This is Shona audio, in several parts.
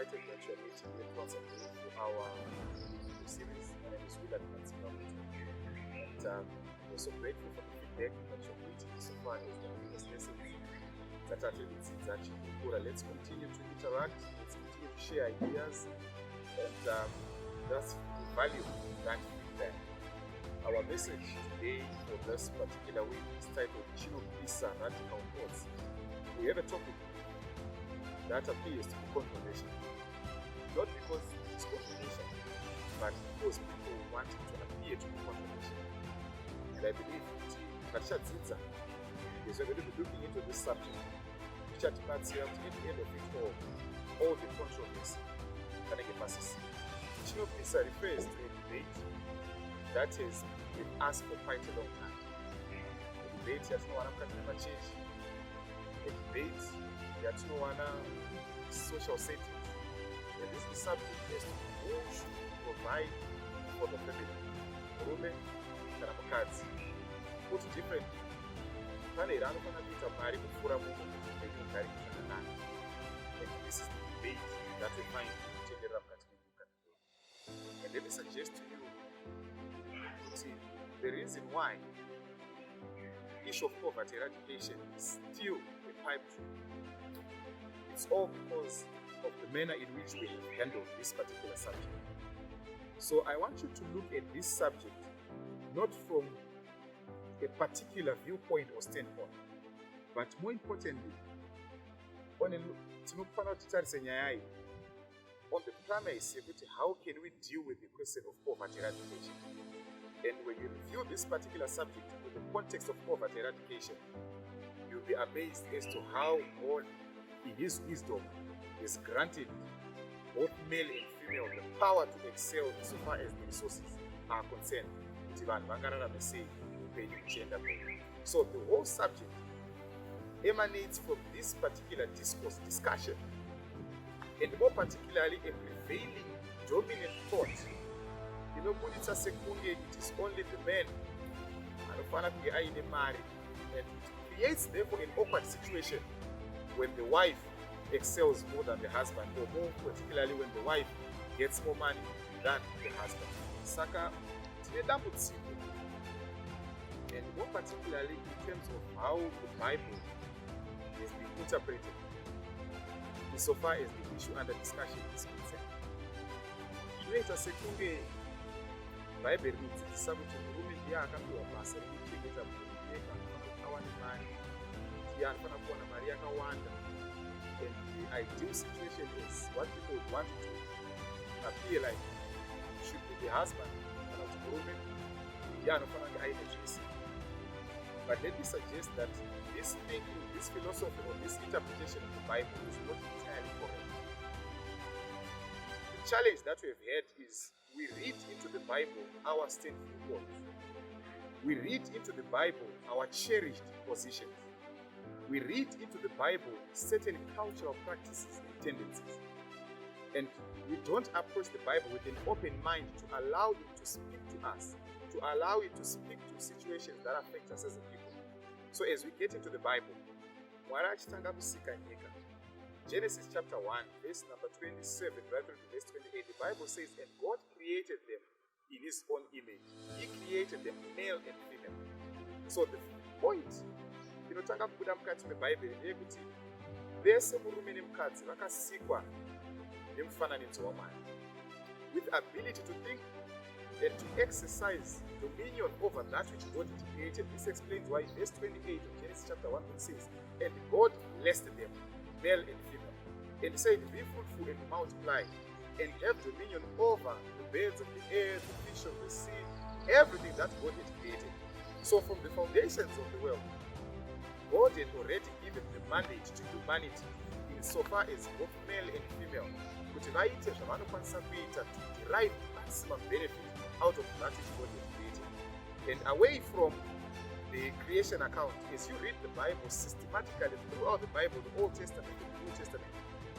excited that you are meeting me once again for our series. My name is Willard Madzimbamuto, and we're so grateful for the feedback that you're meeting so far as the previous lessons that are really. Let's continue to interact, let's continue to share ideas, and that's the value that feedback. Our message today for this particular week is titled Chinopisa Radical Thoughts. We have a topic that appears to be controversial. Not because it's controversial, but because people want it to appear to be controversial. And I believe that Kachadzidza is going to be looking into this subject, which at the end of it all the controversy. Chinopisa refers to a debate that has been asked for quite a long time. A debate yatinowana mukati memachechi, a debate yatinowana social settings. And this is subject as to who should provide for the family. Murume kana mukadzi. Put differently, pane here anofana kuita mari kupfuura mumwe kuti upenyu hugare zvakanaka. And this is the debate that we find kutenderera mukati menyika today. And let me suggest to you the reason why the issue of poverty eradication is still a pipe dream. It's all because of the manner in which we have handled this particular subject. So I want you to look at this subject not from a particular viewpoint or standpoint, but more importantly, on the premise of how can we deal with the question of poverty eradication. And when you review this particular subject in the context of poverty eradication, you'll be amazed as to how God, in His wisdom, has granted both male and female the power to excel so far as the resources are concerned. So the whole subject emanates from this particular discussion, and more particularly a prevailing dominant thought. It is only the men and it creates therefore an awkward situation when the wife excels more than the husband, or more particularly when the wife gets more money than the husband. Saka and more particularly in terms of how the Bible is being interpreted, so far as the issue under discussion is concerned. Bible rinodzidzisa kuti murume ndiye akapiwa basa rekuchengeta mhuri anofanira awane mari, ndiye anofanira kuwana mari yakawanda. And the ideal situation is what people would want to appear like should be the husband, kana kuti murume ndiye anofanira kunge aine zvese. But let me suggest that this thinking, this philosophy, or this interpretation of the Bible is not entirely correct. The challenge that we have had is we read into the Bible our sinful thoughts. We read into the Bible our cherished positions. We read into the Bible certain cultural practices and tendencies. And we don't approach the Bible with an open mind to allow it to speak to us, to allow it to speak to situations that affect us as a people. So as we get into the Bible, Genesis chapter 1, verse number 27, right through to verse 28, the Bible says, and God created them in His own image. He created them male and female. So the point, inotanga kubuda mukati meBhayibheri ndeyekuti vese murume nemukadzi vakasikwa nemufananidzo waMwari, with ability to think and to exercise dominion over that which God created. This explains why verse 28 of Genesis chapter 1 says, and God blessed them, male and female, and said, be fruitful and multiply, and have dominion over the birds of the air, the fish of the sea, everything that God had created. So from the foundations of the world, God had already given the mandate to humanity insofar as both male and female to derive maximum benefit out of that which God had created. And away from the creation account, as you read the Bible systematically throughout the Bible, the Old Testament and the New Testament,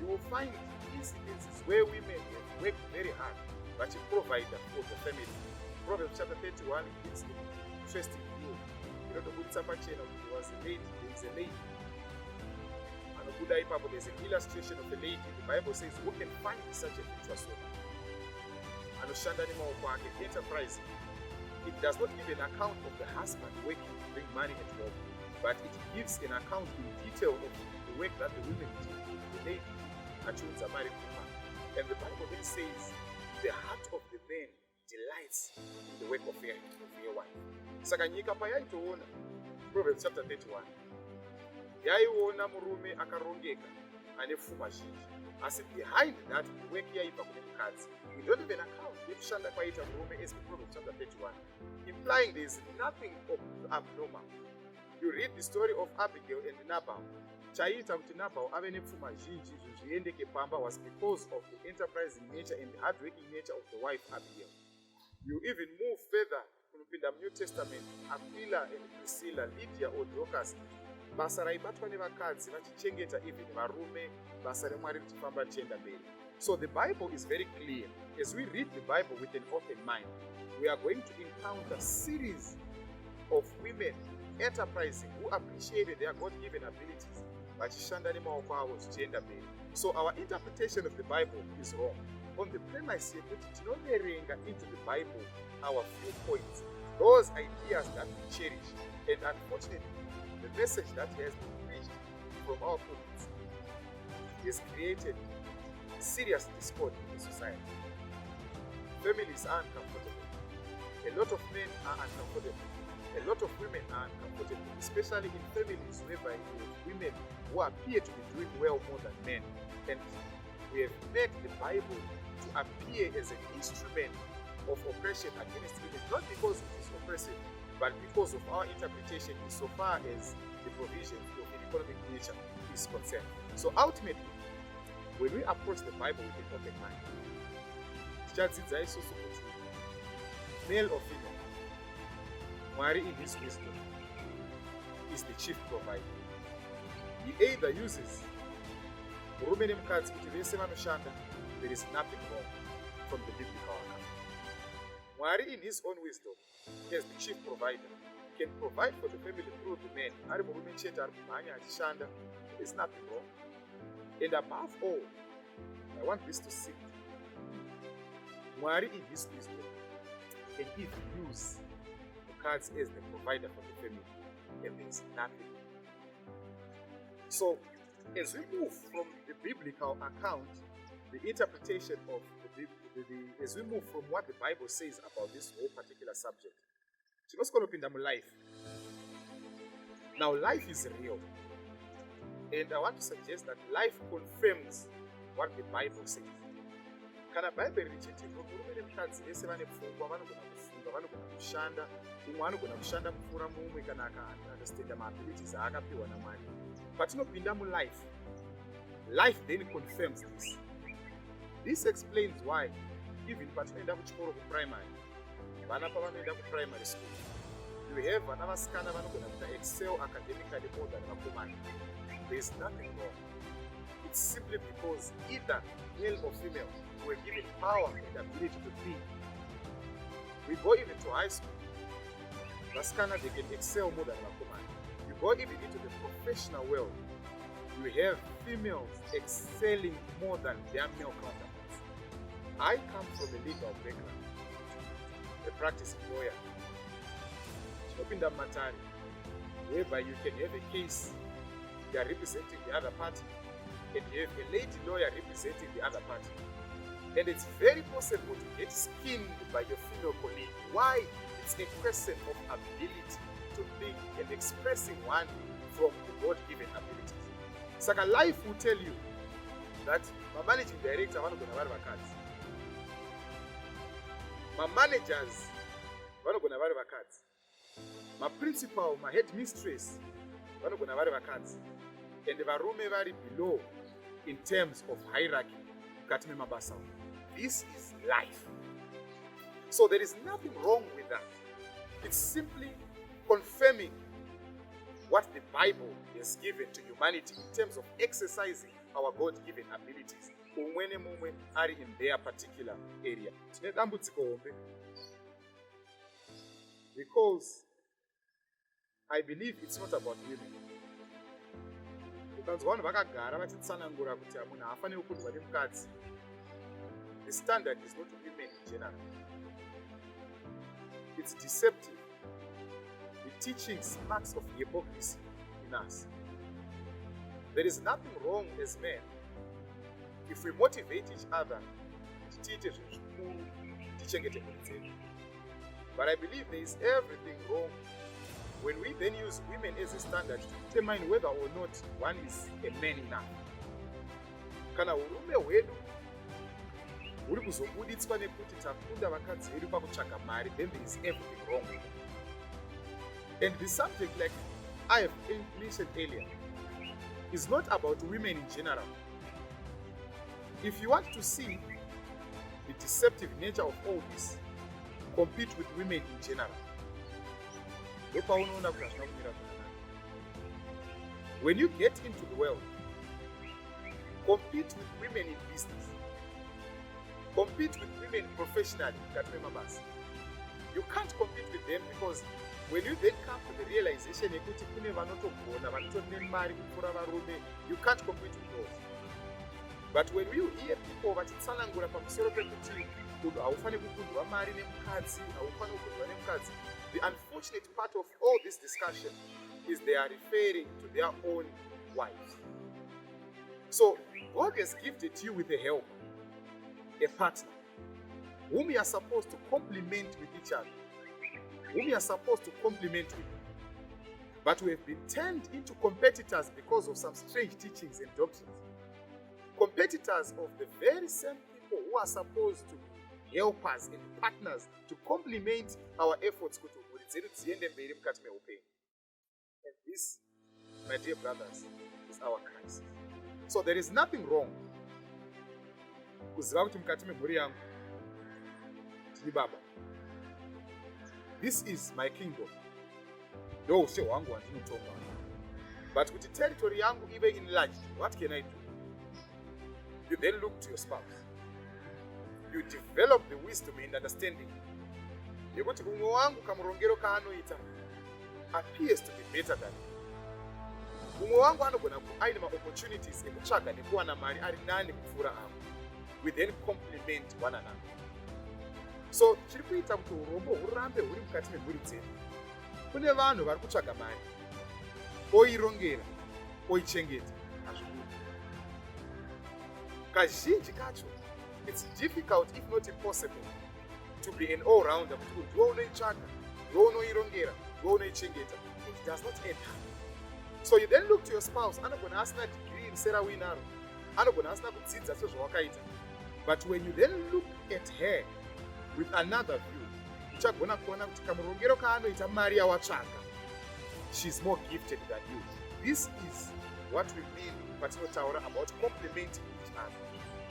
you will find incidences where women have worked very hard but to provide for the family. Proverbs chapter 31 gives an interesting view. There was a lady, There's an illustration of a lady. The Bible says, who can find such a virtuous woman? Anoshanda nemaoko ake, enterprising. It does not give an account of the husband working to bring money at home, but it gives an account in detail of the work that the women do, the lady, achiunza mari kuma. And the Bible then says, the heart of the man delights in the work of your wife. Saka nyika payaitoona, Proverbs chapter 31. Yaiona murume akarongeka, ane pfuma zhinji. Asi behind that, the work yaipa kune mukadzi. We don't even account yekushanda kwaita murume as in Proverbs chapter 31, implying there is nothing abnormal. You read the story of Abigail and Nabal. Chaita kuti Nabal ave nepfuma zhinji zviendeke pamba was because of the enterprising nature and the hardworking nature of the wife Abigail. You even move further kunopinda New Testament, Aquila and Priscilla, Lydia or Dorcas, basa raibatwa nevakadzi vachichengeta even varume, basa reMwari richifamba richienda mberi. So the Bible is very clear. As we read the Bible with an open mind, we are going to encounter series of women enterprising who appreciated their God-given abilities. So our interpretation of the Bible is wrong. On the premise into the Bible our viewpoints, those ideas that we cherish, and unfortunately, the message that has been preached from our pulpits has created serious discord in the society. Families are uncomfortable. A lot of men are uncomfortable. A lot of women are uncomfortable, especially in families whereby women who appear to be doing well more than men. And we have made the Bible to appear as an instrument of oppression against women, not because it is oppressive, but because of our interpretation insofar as the provision of an economic nature is concerned. So ultimately, when we approach the Bible with an open mind, male or female, Mwari in his wisdom is the chief provider. He either uses murume nemukadzi kuti vese vanoshanda, there is nothing wrong from the biblical account. Mwari in his own wisdom, as the chief provider, can provide for the family through the man. Ari murume chete ari kumhanya achishanda, there is nothing wrong. And above all, I want this to sink. Mwari in his wisdom can even use as the provider for the family, and there is nothing. So, as we move from the biblical account, the interpretation of as we move from what the Bible says about this whole particular subject, let's go up in life. Now, life is real, and I want to suggest that life confirms what the Bible says. Kana Bible richiti murume nemukadzi vese vane pfungwa vanogona kufunga, vanogona kushanda, umwe anogona kushanda kupfuura mumwe kana akaunderstanda maabilities aakapiwa naMwari. Patinopinda mulife, life then confirms this. This explains why even patinoenda kuchikoro kuprimary, vana pavanoenda kuprimary school, you have vana vasikana vanogona kuita excel academically more than vakomana. There is nothing wrong. It's simply because either male or female were given power and ability to think. We go even to high school. Vaskana, they can excel more than Vakomana. You go even into the professional world. You have females excelling more than their male counterparts. I come from a legal background, a practicing lawyer. Chopinda Matari, whereby you can have a case, they are representing the other party, and you have a lady lawyer representing the other party. And it's very possible to get skinned by your female colleague. Why? It's a question of ability to think and expressing one from the God-given abilities. Saka life will tell you that my managing director vanogona vari vakadzi, my managers vanogona vari vakadzi, my principal, my headmistress vanogona vari vakadzi, and varume vari below in terms of hierarchy mukati memabasa. This is life. So there is nothing wrong with that. It's simply confirming what the Bible has given to humanity in terms of exercising our God-given abilities. Umwene mumwe ari in their particular area. Because I believe it's not about women. ukanzwa vanhu vakagara vachitsanangura kuti munhu haafaniri kukundwa nemukadzi. The standard is not women in general. It's deceptive. The teaching smacks of hypocrisy in us. There is nothing wrong as men if we motivate each other to tiite zvinhu zvikuru tichengete mhuri dzedu. But I believe there is everything wrong when we then use women as a standard to determine whether or not one is a man enough. Kana urume hwedu huri kuzobuditswa nekuti takunda vakadzi vedu pakutsvaga mari, then there is everything wrong with it. And the subject, like I have mentioned earlier, is not about women in general. If you want to see the deceptive nature of all this, compete with women in general. When you get into the world, compete with women in business. Compete with women professionally. You can't compete with them because when you then come to the realization you can't compete with those. But when you hear people vachitsanangura pamusoro pekuti munhu haufani kukundwa mari nemukadzi, haufani kukundwa nemukadzi, the unfortunate part of all this discussion is they are referring to their own wives. So God has gifted you with a helper, a partner, whom you are supposed to complement with each other, whom you are supposed to complement with. But we have been turned into competitors because of some strange teachings and doctrines. Competitors of the very same people who are supposed to be helpers and partners to complement our efforts. And this, my dear brothers, is our crisis. So there is nothing wrong kuziva kuti mukati memhuri yangu tini baba, this is my kingdom, ndo ushe hwangu hwandinotonga. But kuti territory yangu ive enlarged, what can I do? You then look to your spouse. You develop the wisdom and understanding yekuti umwe wangu kamurongero kaanoita appears to be better than you. Umwe wangu anogona aine ma-opportunities ekutsvaga nekuwana mari ari nani kupfuura avo. We then complement one another. So chiri kuita kuti urombo hurambe huri mukati memhuri dzedu. Kune vanhu vari kutsvaga mari, oirongera, oichengeta, hazvibudi. Kazhinji kacho, it's difficult if not impossible to be an all-rounder. Kuti ndiwe unoitsvaga, ndiwe unoirongera, ndiwe unoichengeta. It does not end up. So you then look to your spouse, anogona asina degree in Sarah Winaro, anogona asina kudzidza sezvawakaita. But when you then look at her with another view, uchagona kuona kuti kamurongero kaanoita mari yawatsvaga, she's more gifted than you. This is what we mean patinotaura about complementing each other.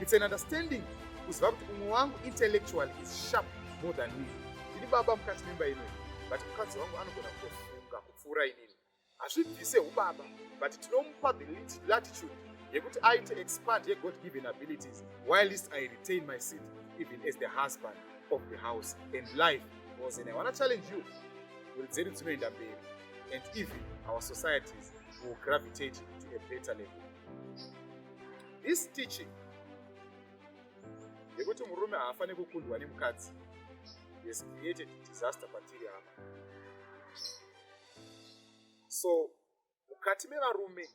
It's an understanding kuziva kuti umwe wangu intellectual is sharp more than me. Tiri baba mukati memba inoi, but mukadzi wangu anogona kufunga kupfuura inini. Hazvibvise ubaba, but tinomupa the latitude yekuti aite expand your God-given abilities, whilst I retain my seat even as the husband of the house, and life goes on. I want to challenge you, and even our societies will gravitate to a better level. This teaching yekuti murume haafani kukundwa nemukadzi has created disaster patiri apa. So mukati mevarume,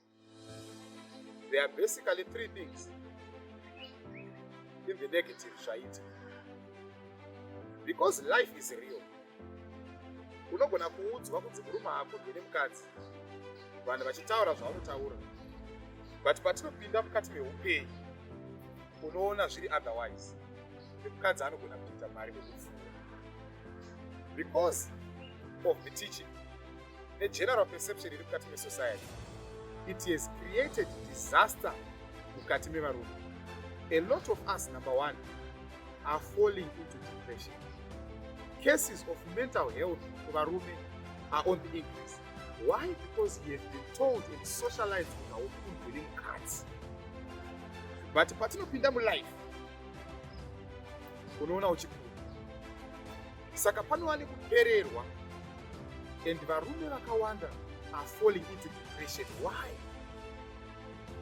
there are basically three things in the negative side. Because life is real. Unogona kuudzwa kuti murume haakundwe nemukadzi, vanhu vachitaura zvavanotaura, but patinopinda mukati meupenyu unoona zviri otherwise. Mukadzi anogona kuita mari nekupfuura. Because of the teaching, the general perception iri mukati mesociety, it has created disaster mukati mevarume. A lot of us, number one, are falling into depression. Cases of mental health for varume are on the increase. Why? Because we have been told and socialized with our own cards. But patinopinda mu life, unoona uchikura. Saka panowani kupererwa, and varume vakawanda are falling into depression. Why?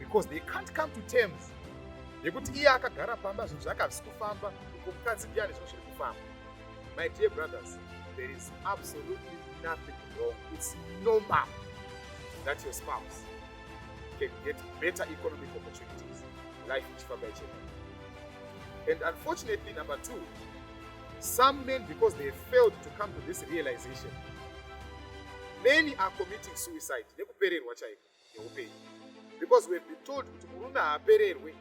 because they can't come to terms nekuti iye akagara pamba zvinhu zvakavisi kufamba uko mukadzi ndiyani zvinhu zviri kufamba. My dear brothers, there is absolutely nothing wrong. It's normal that your spouse can get better economic opportunities, life ichifamba ichienda. And unfortunately, number two, some men, because they failed to come to this realization, many are committing suicide nekupererwa chaiko neupenyu, because we've been told kuti murume haapererwe,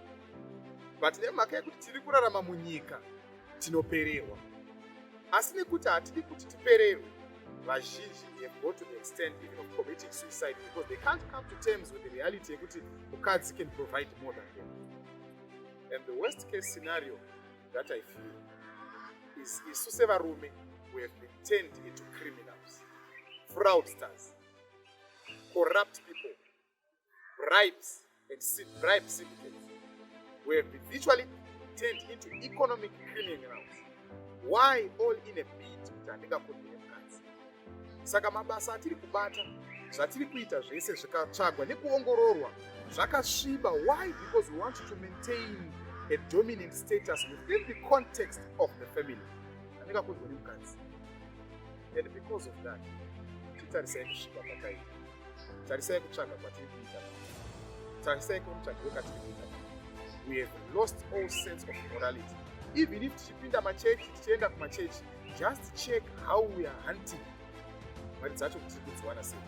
but nemhaka yekuti tiri kurarama munyika tinopererwa. Asi nekuti hatidi kuti tipererwe, vazhinji have got to the extent even of committing suicide because they can't come to terms with the reality yekuti mukadzi can provide more than them. And the worst case scenario that I feel is isuse varume who have been turned into criminals, fraudsters, corrupt people, bribe syndicates, who have been virtually turned into economic criminals. Why? All in a bid kuti handingakodzere mukadzi. Saka mabasa atiri kubata, zvatiri kuita zvese zvakatsvagwa nekuongororwa zvakasviba. Why? Because we want to maintain a dominant status within the context of the family. Handingakodzere mukadzi. And because of that, titarisai kusviba kwataita, tarisai kutsvaga kwatiri kuita, tarisai kumutsvagiro katiri kuita. We have lost all sense of morality. Even if tichipinda machechi, tichienda kumachechi, just check how we are hunting. Mari dzacho kuti tiri kudziwana sei.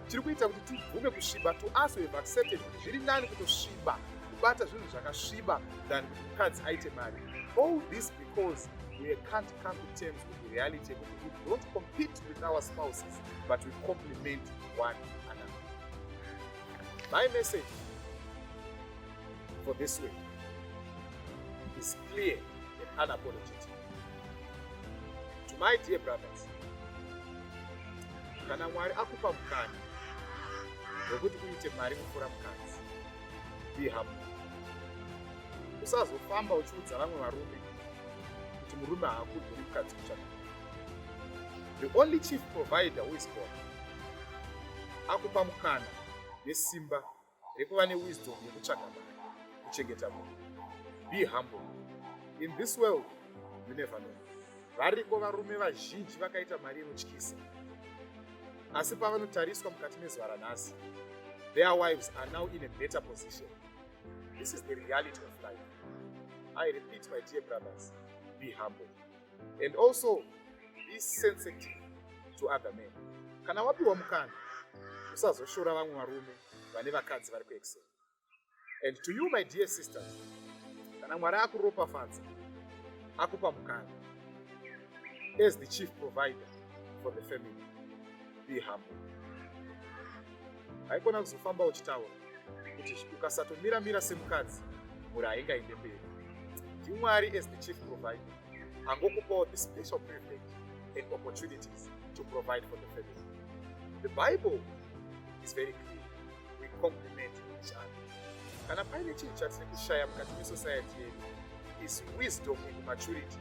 Tiri kuita kuti tibvume kusviba. To us we have accepted kuti zviri nani kutosviba, kubata zvinhu zvakasviba than kuti mukadzi aite mari. All this because we can't come to terms with the reality. We don't compete with our spouses, but we complement one another. My message for this week is clear and unapologetic. To my dear brothers, kana Mwari akupa mukana wekuti uite mari kupfuura mukadzi, be humble. Usazofamba uchiudza vamwe varume kuti murume haakudzori mukadzi kutsvaka. The only chief provider who is God akupa mukana nesimba rekuva newisdom yekutsvaga mari, kuchengeta munhu. Be humble. In this world, you never know. Variko varume vazhinji vakaita mari inotyisa, asi pavanotariswa mukati mezuva ranhasi, their wives are now in a better position. This is the reality of life. I repeat, my dear brothers, be humble. And also, be sensitive to other men. Kana wapiwa mukana, usazoshora vamwe varume vane vakadzi vari kuexcel. And to you, my dear sisters, kana Mwari akuropafadza, akupa mukana as the chief provider for the family, be humble. Haikona kuzofamba uchitaura kuti ukasatomira semukadzi muri haingaende mberi. Mwari as the chief provider angokupawo the special privilege and opportunities to provide for the family. The Bible is very clear. We complement each other. Kana paine chinhu chatiri kushaya mukati mesociety yedu is wisdom and maturity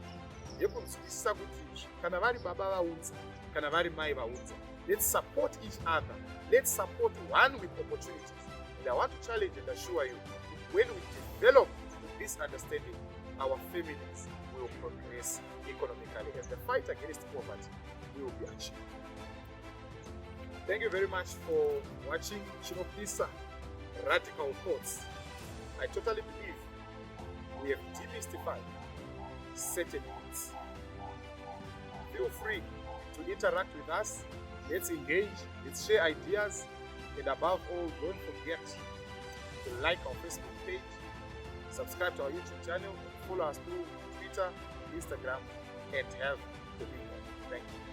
yekunzwisisa kuti kana vari baba vaudza, kana vari mai vaudza, let's support each other. Let's support one with opportunities. And I want to challenge and assure you, when we develop this understanding, our families will progress economically and the fight against poverty will be achieved. Thank you very much for watching Chinopisa Radical Thoughts. I totally believe we have demystified certain myths. Feel free to interact with us. Let's engage, let's share ideas, and above all, don't forget to like our Facebook page, subscribe to our YouTube channel, follow us through Twitter, Instagram, and have the video. Thank you.